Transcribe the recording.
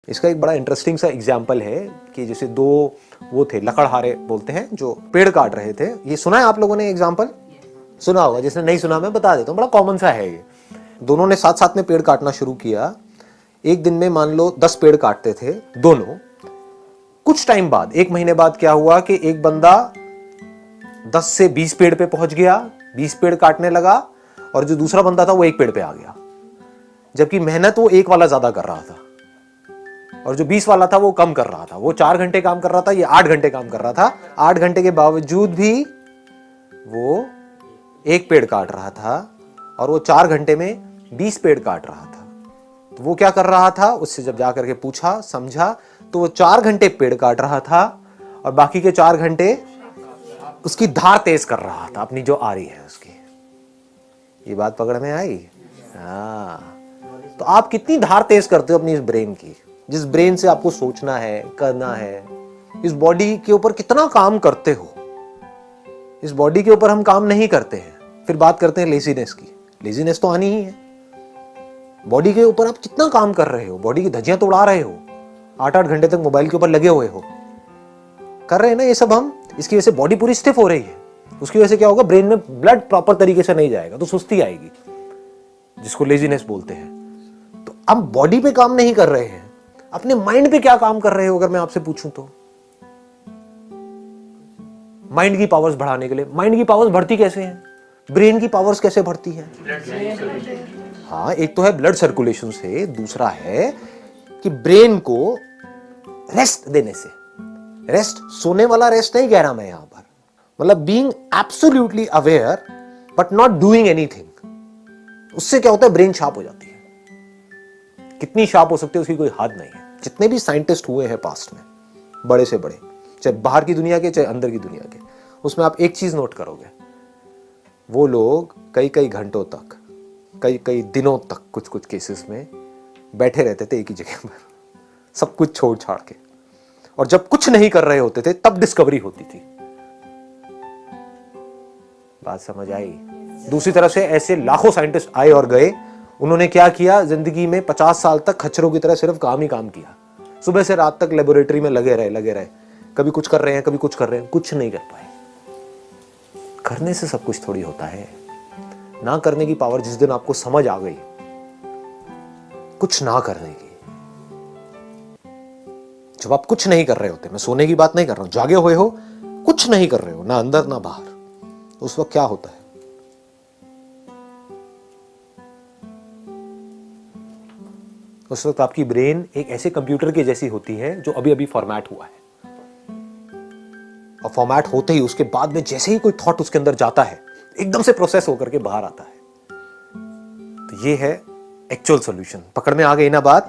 इसका एक बड़ा इंटरेस्टिंग सा एग्जाम्पल है कि जैसे दो वो थे लकड़हारे बोलते हैं जो पेड़ काट रहे थे। ये सुना है आप लोगों ने एग्जाम्पल? सुना होगा, जिसने नहीं सुना मैं बता देता हूँ, बड़ा कॉमन सा है ये। दोनों ने साथ साथ में पेड़ काटना शुरू किया। एक दिन में मान लो 10 पेड़ काटते थे दोनों। कुछ टाइम बाद, 1 महीने बाद क्या हुआ कि एक बंदा 10 से 20 पेड़ पे पहुंच गया, 20 पेड़ काटने लगा, और जो दूसरा बंदा था वो 1 पेड़ पे आ गया। जबकि मेहनत वो 1 वाला ज्यादा कर रहा था और जो 20 वाला था वो कम कर रहा था। वो 4 घंटे काम कर रहा था, ये 8 घंटे काम कर रहा था। 8 घंटे के बावजूद भी वो 1 पेड़ काट रहा था और वो 4 घंटे में 20 पेड़ काट रहा था। तो वो क्या कर रहा था, उससे जब जाकर के पूछा समझा तो वो 4 घंटे पेड़ काट रहा था और बाकी के 4 घंटे उसकी धार तेज कर रहा था, अपनी जो आ रही है उसकी। ये बात पकड़ में आई? हाँ। तो आप कितनी धार तेज करते हो अपनी इस ब्रेन की, जिस ब्रेन से आपको सोचना है, करना है। इस बॉडी के ऊपर कितना काम करते हो। इस बॉडी के ऊपर हम काम नहीं करते हैं, फिर बात करते हैं लेजीनेस की। लेजीनेस तो आनी ही है। बॉडी के ऊपर आप कितना काम कर रहे हो, बॉडी की धज्जियां तो उड़ा रहे हो, 8-8 घंटे तक मोबाइल के ऊपर लगे हुए हो, कर रहे हैं ना ये सब हम। इसकी वजह से बॉडी पूरी स्टिफ हो रही है। उसकी वजह से क्या होगा, ब्रेन में ब्लड प्रॉपर तरीके से नहीं जाएगा तो सुस्ती आएगी, जिसको लेजीनेस बोलते हैं। तो हम बॉडी पे काम नहीं कर रहे हैं, अपने माइंड पे क्या काम कर रहे हो अगर मैं आपसे पूछूं तो? माइंड की पावर्स बढ़ाने के लिए। माइंड की पावर्स बढ़ती कैसे हैं? ब्रेन की पावर्स कैसे बढ़ती हैं? हाँ, एक तो है ब्लड सर्कुलेशन से, दूसरा है कि ब्रेन को रेस्ट देने से। रेस्ट सोने वाला रेस्ट नहीं कह रहा मैं यहां पर, मतलब being absolutely aware but not doing anything. उससे क्या होता है, ब्रेन शार्प हो जाती है। कितनी शार्प हो सकती है उसकी कोई हद नहीं है। जितने भी साइंटिस्ट हुए हैं पास्ट में, बड़े से बड़े, चाहे बाहर की दुनिया के चाहे अंदर की दुनिया के, उसमें आप एक चीज नोट करोगे, वो लोग कई कई घंटों तक, कई कई दिनों तक कुछ कुछ केसेस में बैठे रहते थे एक ही जगह पर, सब कुछ छोड़ छाड़ के। और जब कुछ नहीं कर रहे होते थे तब डिस्कवरी होती थी। बात समझ आई? दूसरी तरफ से ऐसे लाखों साइंटिस्ट आए और गए। उन्होंने क्या किया, जिंदगी में 50 साल तक खच्चरों की तरह सिर्फ काम ही काम किया। सुबह से रात तक लेबोरेटरी में लगे रहे। कभी कुछ कर रहे हैं, कभी कुछ कर रहे हैं, कुछ नहीं कर पाए। करने से सब कुछ थोड़ी होता है। ना करने की पावर जिस दिन आपको समझ आ गई, कुछ ना करने की, जब आप कुछ नहीं कर रहे होते, मैं सोने की बात नहीं कर रहा हूं, जागे हुए हो, कुछ नहीं कर रहे हो, ना अंदर ना बाहर, तो उस वक्त क्या होता है? उस वक्त आपकी ब्रेन एक ऐसे कंप्यूटर की जैसी होती है जो अभी अभी फॉर्मेट हुआ है। और फॉर्मेट होते ही उसके बाद में जैसे ही कोई थॉट उसके अंदर जाता है, एकदम से प्रोसेस होकर के बाहर आता है। तो ये है एक्चुअल सॉल्यूशन। पकड़ में आ गई ना बात?